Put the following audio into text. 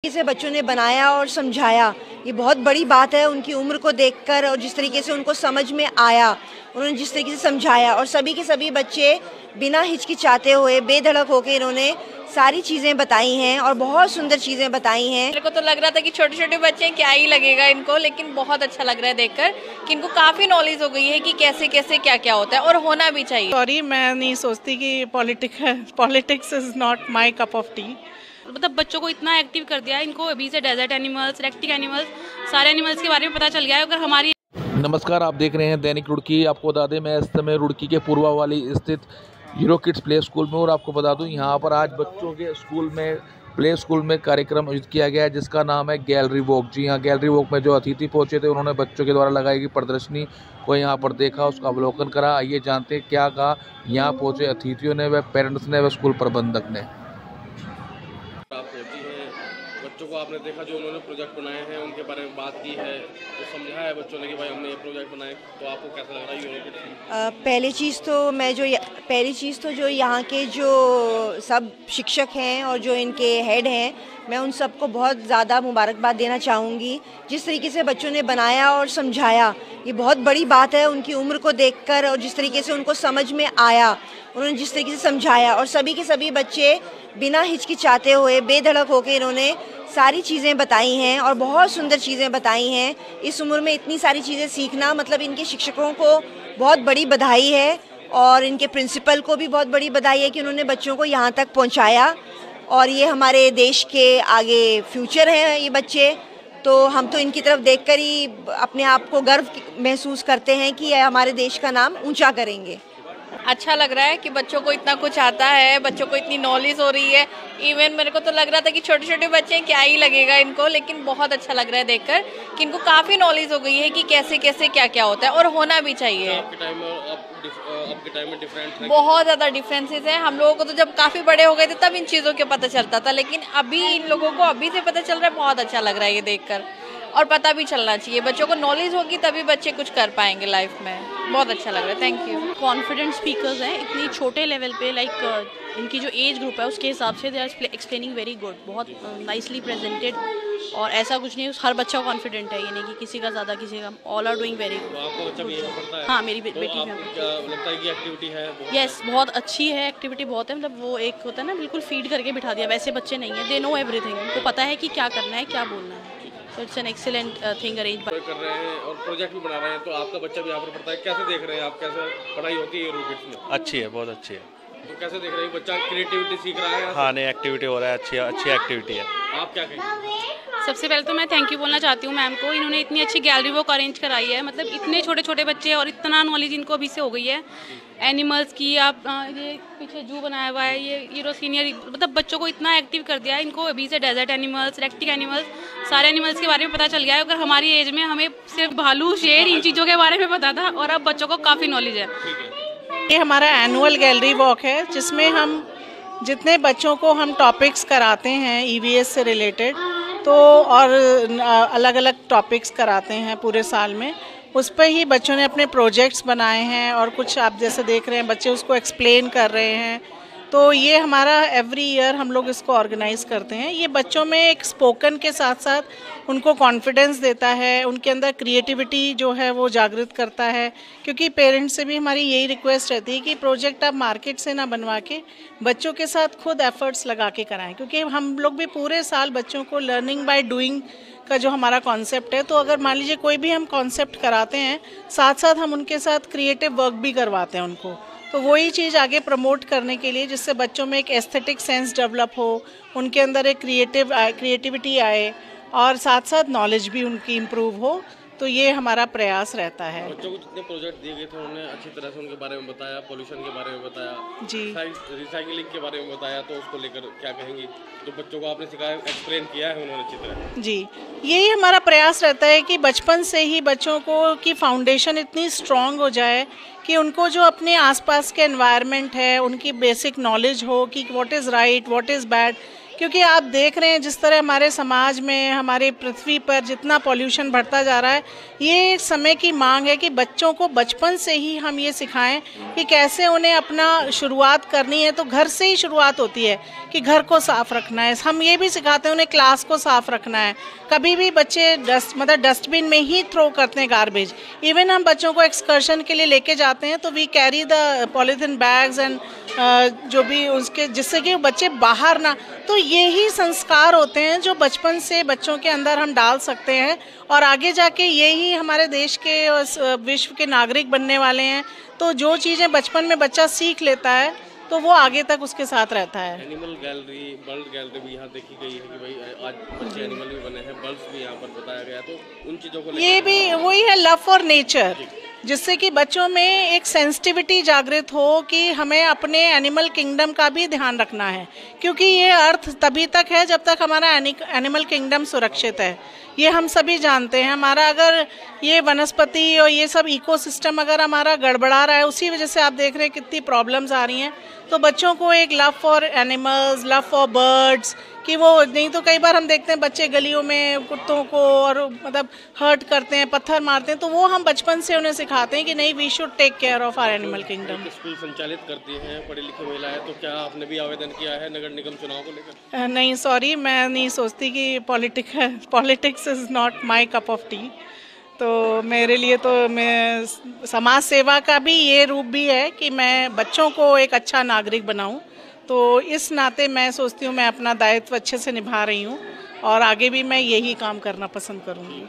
से बच्चों ने बनाया और समझाया, ये बहुत बड़ी बात है। उनकी उम्र को देखकर और जिस तरीके से उनको समझ में आया, उन्होंने जिस तरीके से समझाया, और सभी के सभी बच्चे बिना हिचकिचाते हुए बेधड़क होकर इन्होंने सारी चीज़ें बताई हैं और बहुत सुंदर चीज़ें बताई हैं। मेरे को तो लग रहा था कि छोटे छोटे बच्चे हैं, क्या ही लगेगा इनको, लेकिन बहुत अच्छा लग रहा है देखकर कि इनको काफ़ी नॉलेज हो गई है कि कैसे कैसे क्या क्या होता है और होना भी चाहिए। सॉरी, मैं नहीं सोचती कि politics is not my cup of T. मतलब बच्चों को इतना एक्टिव कर दिया है, इनको अभी से डेजर्ट एनिमल्स, रेक्टिक एनिमल्स, सारे एनिमल्स के बारे में पता चल गया है। अगर हमारी नमस्कार, आप देख रहे हैं दैनिक रुड़की। आपको बता दें, मैं इस समय रुड़की के पूर्वा वाली स्थित हीरो किड्स प्ले स्कूल में, और आपको बता दूं यहाँ पर आज बच्चों के स्कूल में प्ले स्कूल में कार्यक्रम आयोजित किया गया है जिसका नाम है गैलरी वॉक। जी हाँ, गैलरी वॉक में जो अतिथि पहुँचे थे उन्होंने बच्चों के द्वारा लगाई गई प्रदर्शनी को यहाँ पर देखा, उसका अवलोकन करा। आइए जानते हैं क्या कहा यहाँ पहुँचे अतिथियों ने, व पेरेंट्स ने, व स्कूल प्रबंधक ने। आप पहुंची हैं, बच्चों को आपने देखा जो उन्होंने प्रोजेक्ट बनाए हैं उनके बारे में बात की है, तो समझाया है बच्चों ने कि भाई हमने ये प्रोजेक्ट बनाए, तो आपको कैसा लग रहा है यूरो किड्स? पहली चीज़ तो जो यहाँ के जो सब शिक्षक हैं और जो इनके हेड हैं, मैं उन सबको बहुत ज़्यादा मुबारकबाद देना चाहूँगी। जिस तरीके से बच्चों ने बनाया और समझाया, ये बहुत बड़ी बात है। उनकी उम्र को देखकर और जिस तरीके से उनको समझ में आया, उन्होंने जिस तरीके से समझाया, और सभी के सभी बच्चे बिना हिचकिचाते हुए बेधड़क होकर इन्होंने सारी चीज़ें बताई हैं और बहुत सुंदर चीज़ें बताई हैं। इस उम्र में इतनी सारी चीज़ें सीखना, मतलब इनके शिक्षकों को बहुत बड़ी बधाई है और इनके प्रिंसिपल को भी बहुत बड़ी बधाई है कि उन्होंने बच्चों को यहाँ तक पहुँचाया। और ये हमारे देश के आगे फ्यूचर हैं ये बच्चे, तो हम तो इनकी तरफ देखकर ही अपने आप को गर्व महसूस करते हैं कि ये हमारे देश का नाम ऊंचा करेंगे। अच्छा लग रहा है कि बच्चों को इतना कुछ आता है, बच्चों को इतनी नॉलेज हो रही है। इवन मेरे को तो लग रहा था कि छोटे छोटे बच्चे हैं, क्या ही लगेगा इनको, लेकिन बहुत अच्छा लग रहा है देखकर कि इनको काफ़ी नॉलेज हो गई है कि कैसे कैसे क्या क्या होता है और होना भी चाहिए। आपके टाइम में डिफरेंट है? बहुत ज़्यादा डिफरेंसेस हैं। हम लोगों को तो जब काफ़ी बड़े हो गए थे तब इन चीज़ों के पता चलता था, लेकिन अभी इन लोगों को अभी से पता चल रहा है। बहुत अच्छा लग रहा है ये देखकर, और पता भी चलना चाहिए। बच्चों को नॉलेज होगी तभी बच्चे कुछ कर पाएंगे लाइफ में। बहुत अच्छा लग रहा है। Thank you. कॉन्फिडेंट स्पीकर्स हैं इतनी छोटे लेवल पे, लाइक इनकी जो एज ग्रुप है उसके हिसाब से they are explaining very good, बहुत नाइसली प्रेजेंटेड। और ऐसा कुछ नहीं, हर बच्चा कॉन्फिडेंट है, ये नहीं कि किसी का ज़्यादा किसी का, all are doing very good. तो आपका बच्चा भी यहाँ पढ़ता है? हाँ, मेरी तो बेटी है। लगता है कि एक्टिविटी है? यस, बहुत अच्छी है, एक्टिविटी बहुत है। मतलब वो एक होता है ना, बिल्कुल फीड करके बिठा दिया। वैसे बच्चे नहीं है, दे नो एवरीथिंग, उनको पता है कि क्या करना है, क्या बोलना है। So it's an excellent thing arrange कर रहे हैं और प्रोजेक्ट भी बना रहे हैं, तो आपका बच्चा भी यहाँ पर पढ़ता है, कैसे देख रहे हैं आप, कैसे पढ़ाई होती है यूरो किड्स में? अच्छी है, बहुत अच्छी है। तो कैसे देख रहे हैं बच्चा क्रिएटिविटी सीख रहा है? हाँ, नहीं, एक्टिविटी हो रहा है, अच्छी एक्टिविटी है। आप क्या कहेंगे? सबसे पहले तो मैं थैंक यू बोलना चाहती हूँ मैम को, इन्होंने इतनी अच्छी गैलरी वॉक अरेंज कराई है। मतलब इतने छोटे छोटे बच्चे और इतना नॉलेज इनको अभी से हो गई है एनिमल्स की। आप ये पीछे जू बनाया हुआ है, ये सीनियर, मतलब बच्चों को इतना एक्टिव कर दिया है, इनको अभी से डेजर्ट एनिमल्स, रेक्टिक एनिमल्स, सारे एनिमल्स के बारे में पता चल गया है। अगर हमारी एज में हमें सिर्फ भालू, शेर, इन चीज़ों के बारे में पता था, और अब बच्चों को काफ़ी नॉलेज है। ये हमारा एनुअल गैलरी वॉक है जिसमें हम जितने बच्चों को हम टॉपिक्स कराते हैं ईवीएस से रिलेटेड, तो और अलग अलग टॉपिक्स कराते हैं पूरे साल में, उस पर ही बच्चों ने अपने प्रोजेक्ट्स बनाए हैं। और कुछ आप जैसे देख रहे हैं बच्चे उसको एक्सप्लेन कर रहे हैं। तो ये हमारा एवरी ईयर हम लोग इसको ऑर्गेनाइज करते हैं। ये बच्चों में एक स्पोकन के साथ साथ उनको कॉन्फिडेंस देता है, उनके अंदर क्रिएटिविटी जो है वो जागृत करता है। क्योंकि पेरेंट्स से भी हमारी यही रिक्वेस्ट रहती है कि प्रोजेक्ट आप मार्केट से ना बनवा के बच्चों के साथ खुद एफर्ट्स लगा के कराएं, क्योंकि हम लोग भी पूरे साल बच्चों को लर्निंग बाय डूइंग का जो हमारा कॉन्सेप्ट है, तो अगर मान लीजिए कोई भी हम कॉन्सेप्ट कराते हैं, साथ साथ हम उनके साथ क्रिएटिव वर्क भी करवाते हैं उनको। तो वही चीज़ आगे प्रमोट करने के लिए, जिससे बच्चों में एक एस्थेटिक सेंस डेवलप हो, उनके अंदर एक क्रिएटिविटी आए और साथ साथ नॉलेज भी उनकी इम्प्रूव हो, तो ये हमारा प्रयास रहता है। बच्चों को जितने प्रोजेक्ट दिए गए थे उन्होंने अच्छी तरह से उनके बारे में बताया, पोल्यूशन के बारे में बताया जी, रिसाइकलिंग के बारे में बताया, तो उसको लेकर क्या कहेंगी? जो बच्चों को आपने सिखाया, एक्सप्लेन किया है उन्होंने अच्छी तरह। जी, यही हमारा प्रयास रहता है कि बचपन से ही बच्चों को की फाउंडेशन इतनी स्ट्रांग हो जाए कि उनको जो अपने आसपास के एनवायरनमेंट है उनकी बेसिक नॉलेज हो कि what is right, what is bad. क्योंकि आप देख रहे हैं जिस तरह हमारे समाज में, हमारे पृथ्वी पर जितना पॉल्यूशन बढ़ता जा रहा है, ये एक समय की मांग है कि बच्चों को बचपन से ही हम ये सिखाएं कि कैसे उन्हें अपना शुरुआत करनी है। तो घर से ही शुरुआत होती है कि घर को साफ रखना है। हम ये भी सिखाते हैं उन्हें क्लास को साफ रखना है। कभी भी बच्चे डस्टबिन में ही थ्रो करते हैं गार्बेज। इवन हम बच्चों को एक्सकर्शन के लिए लेके जाते हैं तो we carry the polythene bags and जो भी उसके, जिससे कि बच्चे बाहर ना, तो यही संस्कार होते हैं जो बचपन से बच्चों के अंदर हम डाल सकते हैं और आगे जाके यही हमारे देश के और विश्व के नागरिक बनने वाले हैं। तो जो चीज़ें बचपन में बच्चा सीख लेता है तो वो आगे तक उसके साथ रहता है। एनिमल गैलरी, बर्ड गैलरी भी यहाँ देखी गई है कि भाई आज बच्चे एनिमल भी बने हैं, बर्ड्स भी यहाँ पर बताया गया, तो उन चीज़ों को ये भी वही है, लव फॉर नेचर, जिससे कि बच्चों में एक सेंसिटिविटी जागृत हो कि हमें अपने एनिमल किंगडम का भी ध्यान रखना है। क्योंकि ये अर्थ तभी तक है जब तक हमारा एनिमल किंगडम सुरक्षित है। ये हम सभी जानते हैं। हमारा अगर ये वनस्पति और ये सब इकोसिस्टम अगर हमारा गड़बड़ा रहा है, उसी वजह से आप देख रहे हैं कितनी प्रॉब्लम्स आ रही हैं। तो बच्चों को एक love for animals, love for birds, कि वो नहीं तो कई बार हम देखते हैं बच्चे गलियों में कुत्तों को और मतलब हर्ट करते हैं, पत्थर मारते हैं, तो वो हम बचपन से उन्हें सिखाते हैं कि नहीं, we should take care of our animal kingdom. School संचालित करती हैं पढ़ी लिखी महिलाएं, तो क्या आपने भी आवेदन किया है नगर निगम चुनाव को लेकर? नहीं, सॉरी, मैं नहीं सोचती कि politics is not my cup of T. तो मेरे लिए तो मैं समाज सेवा का भी ये रूप भी है कि मैं बच्चों को एक अच्छा नागरिक बनाऊं। तो इस नाते मैं सोचती हूँ मैं अपना दायित्व अच्छे से निभा रही हूँ और आगे भी मैं यही काम करना पसंद करूँगी।